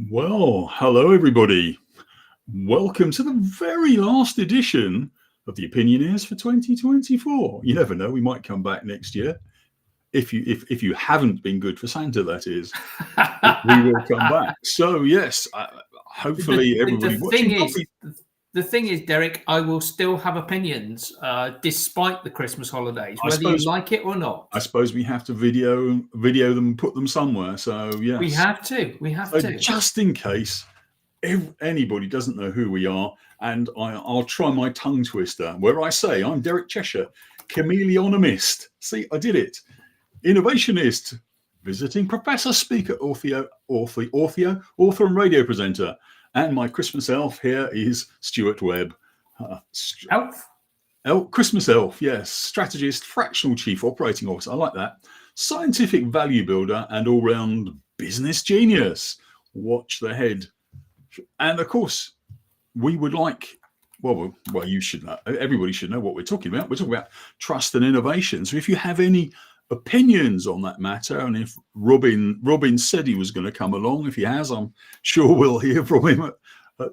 Well, hello everybody. Welcome to the very last edition of the Opinioneers for 2024. You never know, we might come back next year. If you haven't been good for Santa, that is, we will come back. So yes, hopefully everybody watching. The thing is, Derek, I will still have opinions despite the Christmas holidays, whether you like it or not. I suppose we have to video them and put them somewhere. So yes, we have to. Just in case anybody doesn't know who we are, and I'll try my tongue twister where I say I'm Derek Cheshire, chameleonomist. See, I did it. Innovationist, visiting professor, speaker, author and radio presenter. And my Christmas elf here is Stuart Webb. Christmas elf, yes. Strategist, fractional chief operating officer. I like that. Scientific value builder and all-round business genius. Watch the head. And of course, we would like, well, you should know, everybody should know what we're talking about. We're talking about trust and innovation. So if you have any opinions on that matter, and if Robin said he was going to come along, if he has, I'm sure we'll hear from him at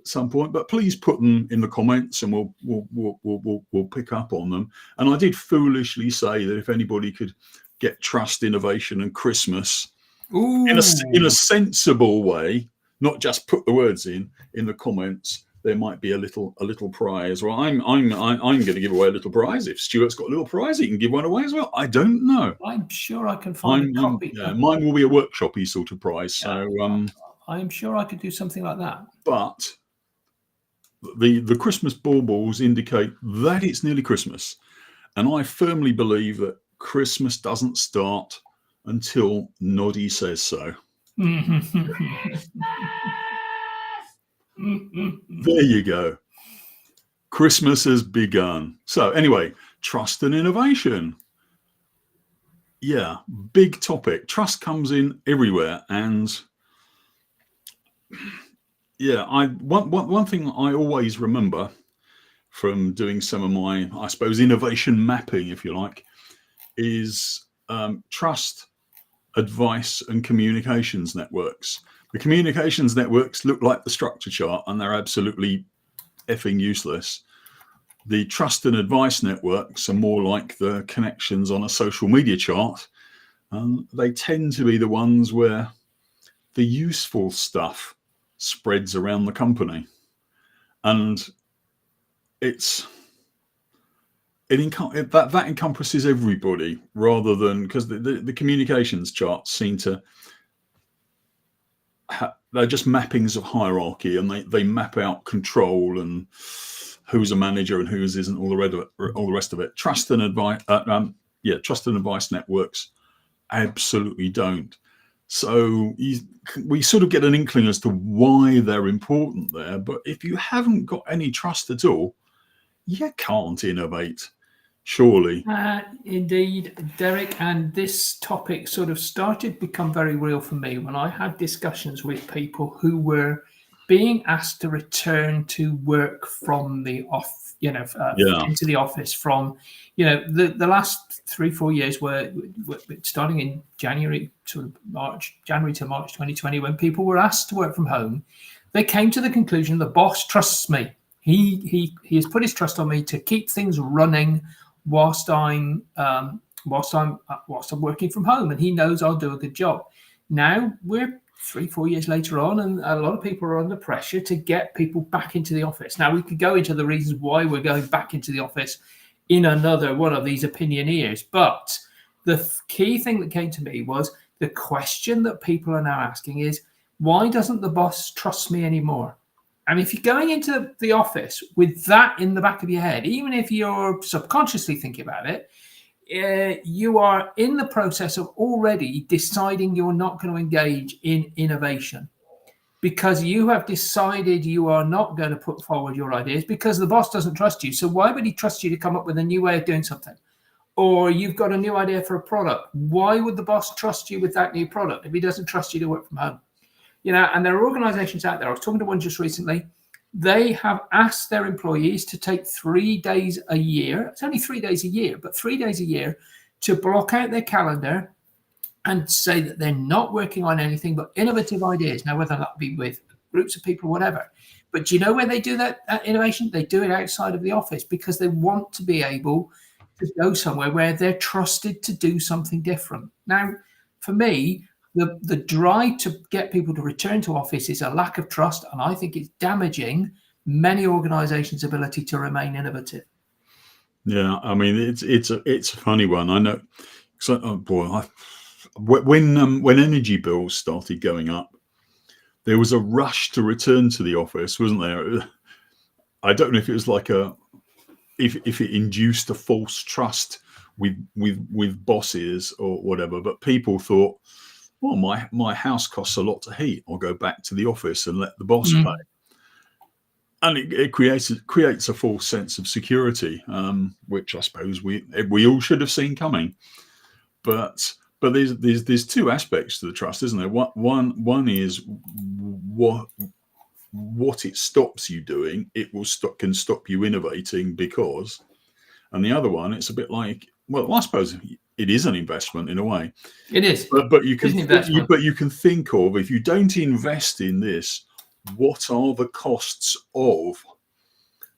some point. But please put them in the comments, and we'll pick up on them. And I did foolishly say that if anybody could get trust, innovation, and Christmas in a sensible way, not just put the words in the comments, there might be a little prize. Well, I'm going to give away a little prize. If Stuart's got a little prize, he can give one away as well. I don't know. I'm sure I can find a copy. Mine will be a workshop-y sort of prize. So I'm sure I could do something like that. But the Christmas baubles indicate that it's nearly Christmas, and I firmly believe that Christmas doesn't start until Noddy says so. There you go. Christmas has begun. So anyway, trust and innovation. Yeah, big topic. Trust comes in everywhere. And yeah, one thing I always remember from doing some of my, I suppose, innovation mapping, if you like, is trust, advice, and communications networks. The communications networks look like the structure chart, and they're absolutely effing useless. The trust and advice networks are more like the connections on a social media chart. They tend to be the ones where the useful stuff spreads around the company. And that encompasses everybody, rather than, because the communications charts seem to, they're just mappings of hierarchy, and they map out control and who's a manager and who's isn't, all the rest of it. Trust and advice networks absolutely don't. So we sort of get an inkling as to why they're important there. But if you haven't got any trust at all, you can't innovate, surely. Indeed, Derek, and this topic sort of started to become very real for me when I had discussions with people who were being asked to return to work from the into the office from, the last 3-4 years were starting in January to March 2020, when people were asked to work from home. They came to the conclusion the boss trusts me. He has put his trust on me to keep things running whilst I'm working from home, and he knows I'll do a good job. Now we're 3-4 years later on, and a lot of people are under pressure to get people back into the office. Now we could go into the reasons why we're going back into the office in another one of these Opinioneers, but the key thing that came to me was the question that people are now asking is, why doesn't the boss trust me anymore? And if you're going into the office with that in the back of your head, even if you're subconsciously thinking about it, you are in the process of already deciding you're not going to engage in innovation, because you have decided you are not going to put forward your ideas because the boss doesn't trust you. So why would he trust you to come up with a new way of doing something? Or you've got a new idea for a product. Why would the boss trust you with that new product if he doesn't trust you to work from home? And there are organizations out there. I was talking to one just recently. They have asked their employees to take 3 days a year. It's only 3 days a year, but 3 days a year to block out their calendar and say that they're not working on anything but innovative ideas. Now, whether that be with groups of people, whatever. But do you know where they do that innovation? They do it outside of the office, because they want to be able to go somewhere where they're trusted to do something different. Now, for me, the drive to get people to return to office is a lack of trust, and I think it's damaging many organizations' ability to remain innovative. Yeah, I mean, it's a funny one. I know. So, oh boy, when energy bills started going up, there was a rush to return to the office, wasn't there? I don't know if it was like if it induced a false trust with bosses or whatever, but people thought, well, my house costs a lot to heat. I'll go back to the office and let the boss pay. And it creates a false sense of security, which I suppose we all should have seen coming. But there's two aspects to the trust, isn't there? One is what it stops you doing. It can stop you innovating because, and the other one, it's a bit like, well, I suppose it is an investment in a way. It is, but you can think of, if you don't invest in this, what are the costs of?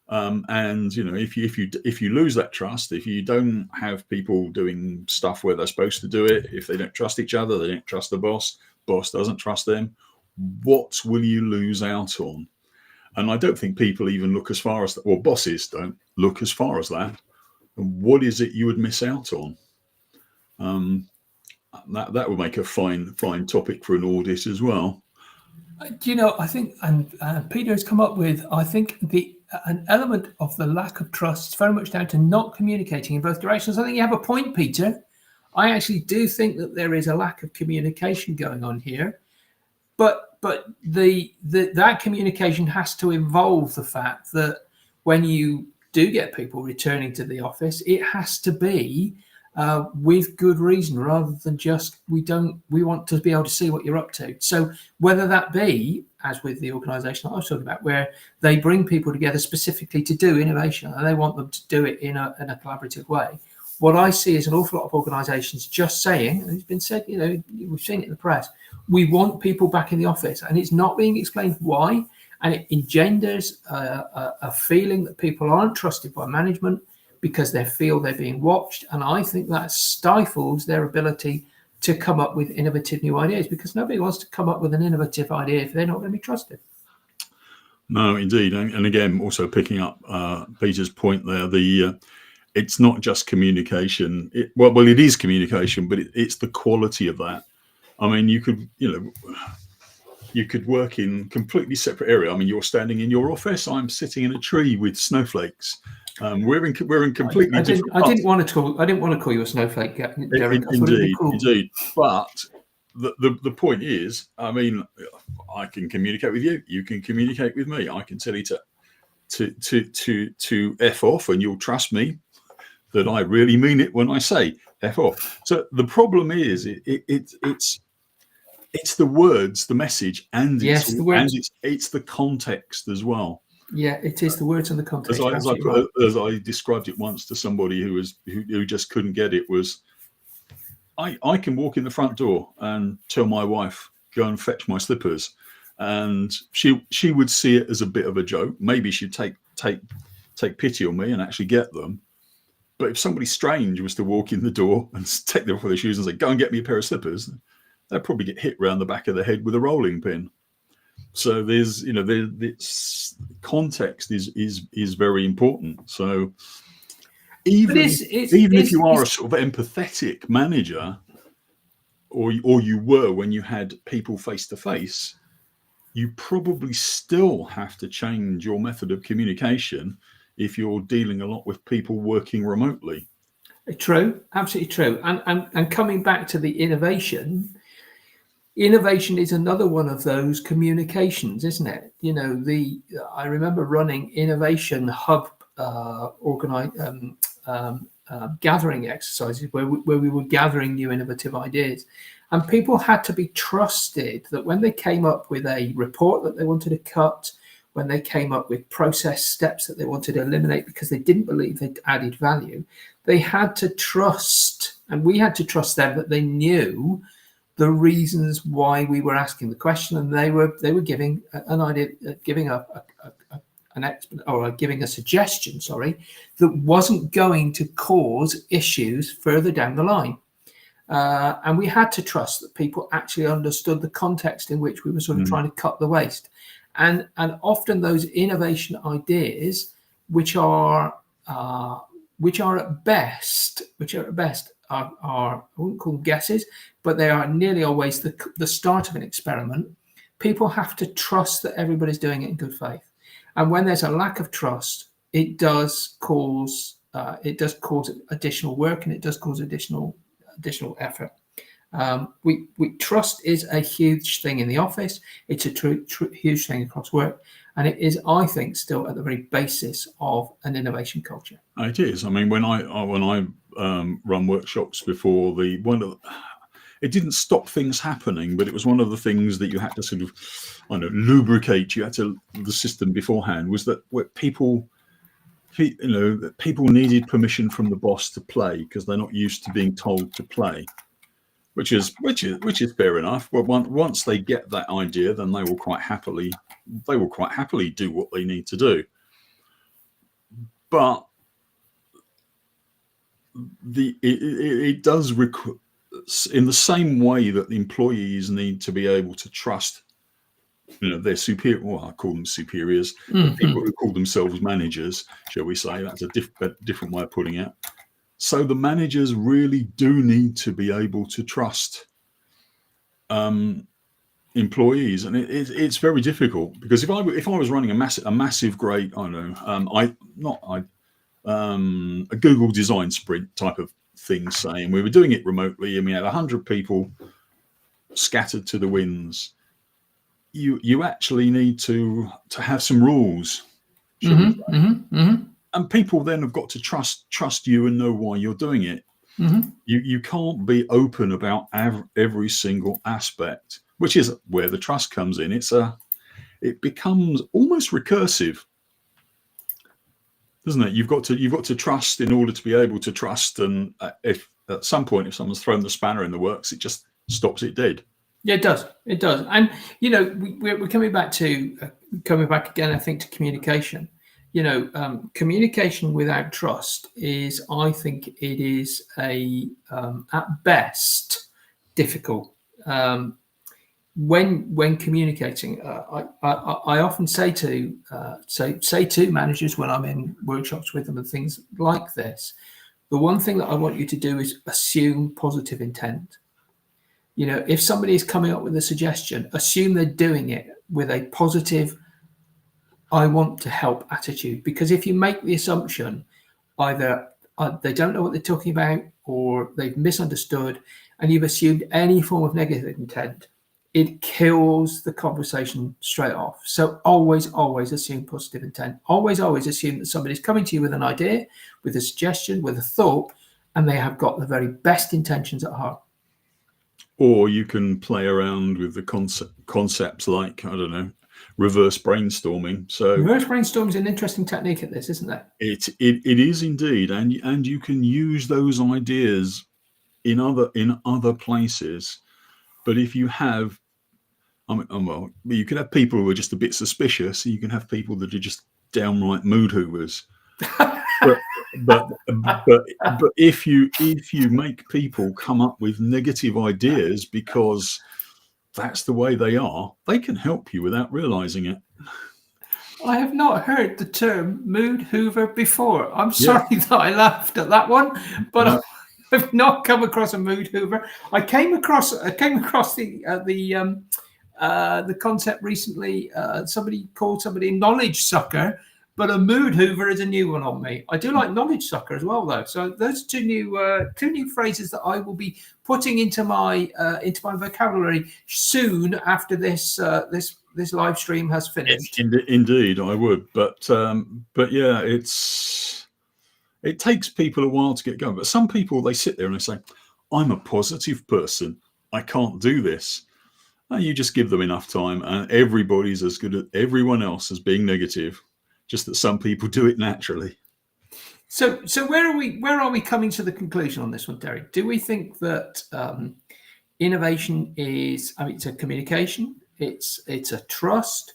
And if you lose that trust, if you don't have people doing stuff where they're supposed to do it, if they don't trust each other, they don't trust the boss doesn't trust them, what will you lose out on? And I don't think people even look as far as that, or bosses don't look as far as that. What is it you would miss out on? That would make a fine topic for an audit as well. I think, and Peter has come up with, I think an element of the lack of trust is very much down to not communicating in both directions. I think you have a point, Peter. I actually do think that there is a lack of communication going on here, but that communication has to involve the fact that when you do get people returning to the office, it has to be with good reason, rather than just we want to be able to see what you're up to. So whether that be, as with the organisation that I was talking about, where they bring people together specifically to do innovation and they want them to do it in a collaborative way. What I see is an awful lot of organisations just saying, and it's been said, we've seen it in the press, we want people back in the office, and it's not being explained why, and it engenders a feeling that people aren't trusted by management, because they feel they're being watched. And I think that stifles their ability to come up with innovative new ideas, because nobody wants to come up with an innovative idea if they're not going to be trusted. No, indeed. And again, also picking up Peter's point there, it's not just communication. It is communication, but it's the quality of that. I mean, you could work in completely separate area. I mean, you're standing in your office. I'm sitting in a tree with snowflakes. We're in completely different. I didn't want to call you a snowflake, Derek. Indeed. But the point is, I mean, I can communicate with you. You can communicate with me. I can tell you to f off, and you'll trust me that I really mean it when I say f off. So the problem is, it's the words, the message, and it's the context as well. Yeah, it is the words and the context. As I described it once to somebody who just couldn't get it, was I can walk in the front door and tell my wife, go and fetch my slippers, and she would see it as a bit of a joke. Maybe she'd take pity on me and actually get them. But if somebody strange was to walk in the door and take them off their shoes and say, go and get me a pair of slippers, they'd probably get hit round the back of the head with a rolling pin. So there's context is very important. So even if you are a sort of empathetic manager, or you were when you had people face to face, you probably still have to change your method of communication if you're dealing a lot with people working remotely. True, absolutely true. And coming back to the innovation is another one of those communications, isn't it? I remember running innovation hub gathering exercises where we were gathering new innovative ideas, and people had to be trusted that when they came up with a report that they wanted to cut, when they came up with process steps that they wanted to eliminate because they didn't believe they'd added value, they had to trust, and we had to trust them, that they knew the reasons why we were asking the question, and they were giving an idea, giving giving a suggestion, that wasn't going to cause issues further down the line. And we had to trust that people actually understood the context in which we were sort of trying to cut the waste. And often those innovation ideas, which are at best are I wouldn't call them guesses, but they are nearly always the start of an experiment. People have to trust that everybody's doing it in good faith. And when there's a lack of trust, it does cause additional work, and it does cause additional effort. We trust is a huge thing in the office. It's a huge thing across work, and it is, I think, still at the very basis of an innovation culture. It is. I mean, when I run workshops before, it didn't stop things happening, but it was one of the things that you had to sort of, lubricate. You had to the system beforehand was that people needed permission from the boss to play because they're not used to being told to play, which is fair enough. But once they get that idea, then they will quite happily do what they need to do. But it does in the same way that the employees need to be able to trust their superior, I call them superiors, people who call themselves managers, shall we say. That's a different way of putting it. So the managers really do need to be able to trust employees, and it's very difficult, because if I was running a massive great, a Google design sprint type of thing, saying we were doing it remotely and we had 100 people scattered to the winds, you actually need to have some rules, and people then have got to trust you and know why you're doing it. You can't be open about every single aspect, which is where the trust comes in. It becomes almost recursive, doesn't it? You've got to trust in order to be able to trust, and if at some point if someone's thrown the spanner in the works, it just stops it dead. Yeah, it does. It does. And we're coming back again, I think, to communication. Communication without trust is, I think, it is at best difficult. When communicating, I often say to managers when I'm in workshops with them and things like this, the one thing that I want you to do is assume positive intent. If somebody is coming up with a suggestion, assume they're doing it with a positive, I want to help attitude. Because if you make the assumption, either they don't know what they're talking about, or they've misunderstood, and you've assumed any form of negative intent, it kills the conversation straight off. So always assume positive intent. Always assume that somebody's coming to you with an idea, with a suggestion, with a thought, and they have got the very best intentions at heart. Or you can play around with the concepts like, reverse brainstorming. So reverse brainstorming is an interesting technique at this, isn't it? It is indeed, and you can use those ideas in other places. But if you have, you can have people who are just a bit suspicious. You can have people that are just downright mood hoovers. But if you make people come up with negative ideas because that's the way they are, they can help you without realizing it. I have not heard the term mood hoover before. I'm sorry that I laughed at that one, but I've not come across a mood hoover. I came across the concept recently. Somebody called somebody a knowledge sucker. But a mood hoover is a new one on me. I do like knowledge sucker as well, though. So those two new phrases that I will be putting into my vocabulary soon after this live stream has finished. Indeed, I would. But yeah, it takes people a while to get going. But some people, they sit there and they say, "I'm a positive person. I can't do this." And you just give them enough time, and everybody's as good as everyone else as being negative. Just that some people do it naturally. So where are we coming to the conclusion on this one, Derek? Do we think that innovation is, I mean, it's a communication, it's a trust.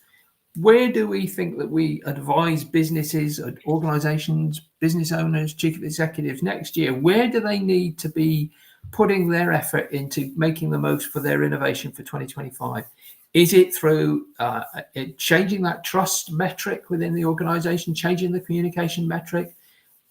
Where do we think that we advise businesses, organizations, business owners, chief executives next year? Where do they need to be putting their effort into making the most for their innovation for 2025? Is it through changing that trust metric within the organization, changing the communication metric,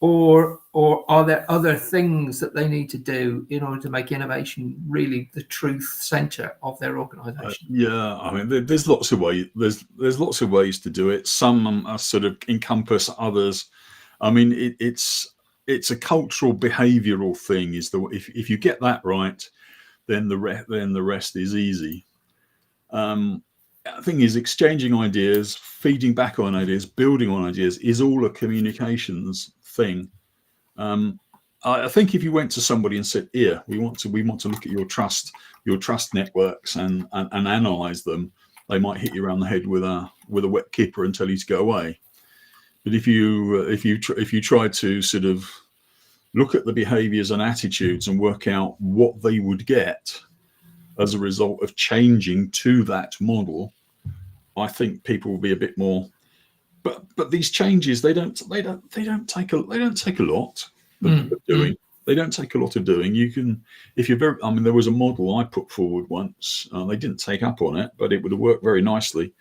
or are there other things that they need to do in order to make innovation really the truth center of their organization? Yeah, I mean, there's lots of ways. There's lots of ways to do it. Some are sort of encompass others. I mean, it's a cultural, behavioural thing. If you get that right, then the rest is easy. The thing is, exchanging ideas, feeding back on ideas, building on ideas is all a communications thing. I think if you went to somebody and said, "Here, we want to look at your trust networks and analyze them," they might hit you around the head with a wet kipper and tell you to go away. But if you try to sort of look at the behaviors and attitudes and work out what they would get as a result of changing to that model, I think people will be a bit more. But these changes, they don't take a lot of doing. They don't take a lot of doing. You can, if you're very. I mean, there was a model I put forward once. They didn't take up on it, but it would have worked very nicely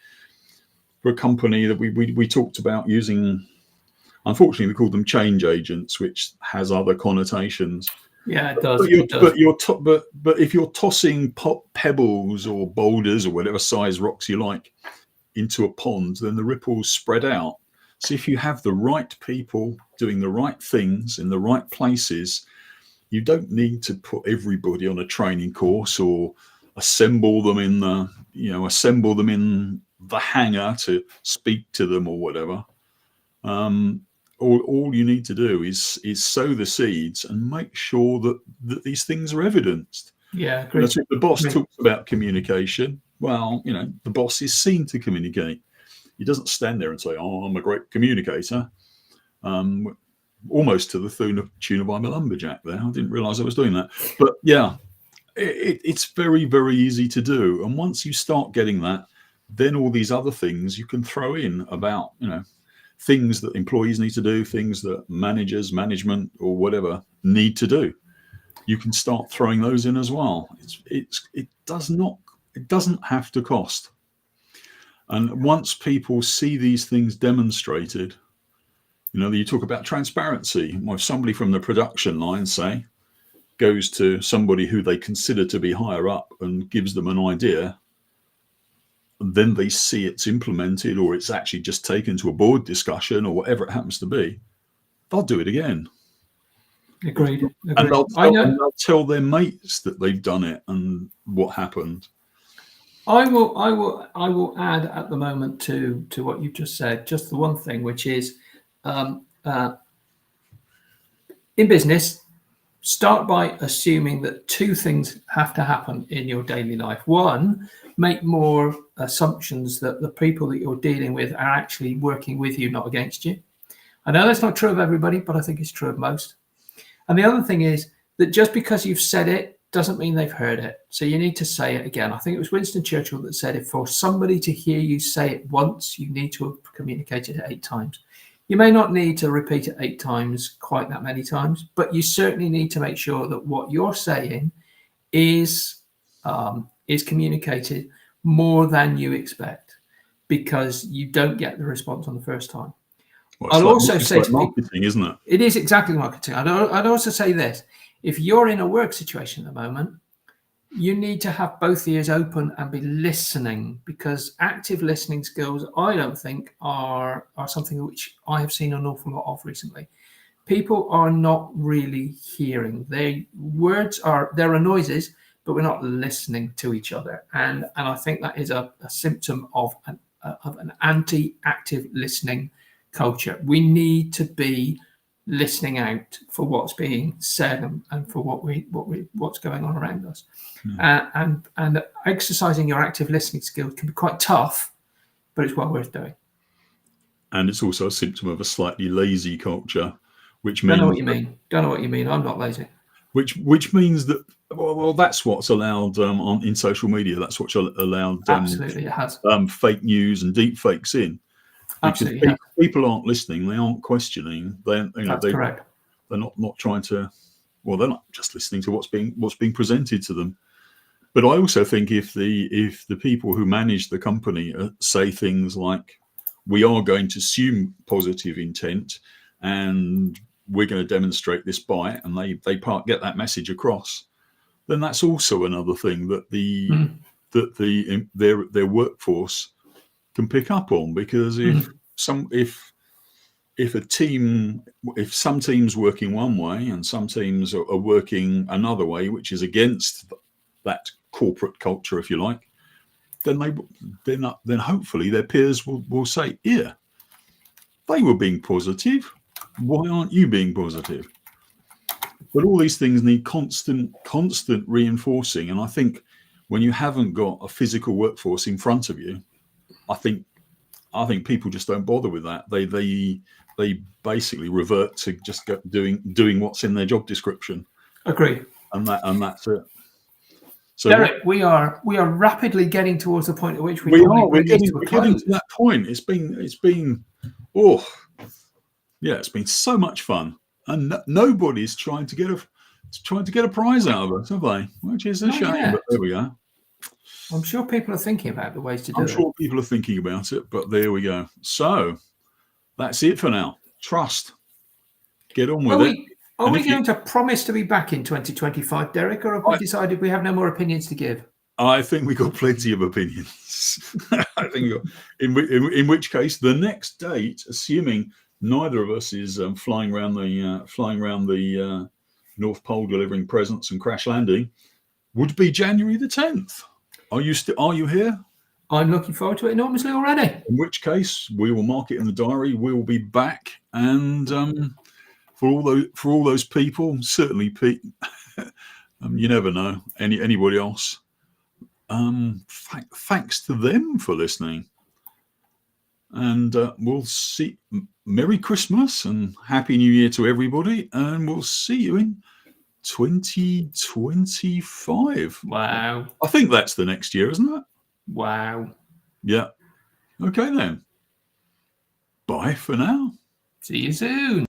for a company that we talked about using. Unfortunately, we called them change agents, which has other connotations. Yeah, it does. But if you're tossing pebbles or boulders or whatever size rocks you like into a pond, then the ripples spread out. So if you have the right people doing the right things in the right places, you don't need to put everybody on a training course or assemble them in the hangar to speak to them or whatever. All you need to do is sow the seeds and make sure that these things are evidenced. Yeah, great. That's what the boss talks about communication. Well, the boss is seen to communicate. He doesn't stand there and say, "Oh, I'm a great communicator." Almost to the tune of "I'm a lumberjack" there. I didn't realise I was doing that. But yeah, it's very, very easy to do. And once you start getting that, then all these other things you can throw in about, things that employees need to do, things that management or whatever need to do. You can start throwing those in as well. It doesn't have to cost. And once people see these things demonstrated, you talk about transparency. If somebody from the production line, say, goes to somebody who they consider to be higher up and gives them an idea, and then they see it's implemented or it's actually just taken to a board discussion or whatever it happens to be, they'll do it again. Agreed. And they'll tell their mates that they've done it and what happened. I will add at the moment to what you've just said, just the one thing, which is in business, start by assuming that two things have to happen in your daily life. One, make more assumptions that the people that you're dealing with are actually working with you, not against you. I know that's not true of everybody, but I think it's true of most. And the other thing is that just because you've said it doesn't mean they've heard it. So you need to say it again. I think it was Winston Churchill that said, if for somebody to hear you say it once, you need to have communicated it 8 times. You may not need to repeat it 8 times, quite that many times, but you certainly need to make sure that what you're saying is communicated more than you expect, because you don't get the response on the first time. Well, I'll also say to marketing, isn't it? It is exactly marketing. I'd also say this: if you're in a work situation at the moment, you need to have both ears open and be listening, because active listening skills, I don't think, are something which I have seen an awful lot of recently. People are not really hearing. There are noises, but we're not listening to each other. And I think that is a symptom of an anti-active listening culture. We need to be listening out for what's being said and for what's going on around us. And exercising your active listening skills can be quite tough, but it's well worth doing. And it's also a symptom of a slightly lazy culture, which means... Don't know what you mean. I'm not lazy. which means that well that's what's allowed in social media. That's what's allowed Absolutely, it has. fake news and deep fakes in, because Absolutely, has. people aren't listening, they aren't questioning, That's correct. they're not trying to. Well, they're not just listening to what's being presented to them. But I also think if the people who manage the company say things like, "We are going to assume positive intent, and we're going to demonstrate this by," and they get that message across, then that's also another thing that their workforce can pick up on. Because if some teams working one way and some teams are working another way, which is against that corporate culture, if you like, then hopefully their peers will say, "Yeah, they were being positive. Why aren't you being positive?" But all these things need constant reinforcing. And I think when you haven't got a physical workforce in front of you, I think people just don't bother with that. They basically revert to just doing what's in their job description. Agree. And that's it. So Derek, we are rapidly getting towards the point at which we're getting to that point. It's been it's been so much fun, and nobody's trying to get a prize out of us, have they? Which is a shame. But there we go. I'm sure people are thinking about the ways to do it. I'm sure people are thinking about it, but there we go. So that's it for now. Trust. Get on with it. Are we going to promise to be back in 2025, Derek, or have we decided we have no more opinions to give? I think we've got plenty of opinions. I think in which case the next date, assuming neither of us is flying around the North Pole delivering presents and crash landing, would be January the 10th. Are you here? I'm looking forward to it enormously already. In which case we will mark it in the diary. We will be back, and for all those people, certainly Pete, you never know anybody else. Thanks to them for listening, and we'll see. Merry Christmas and Happy New Year to everybody, and we'll see you in 2025. Wow. I think that's the next year, isn't it? Wow. Yeah. Okay then. Bye for now. See you soon.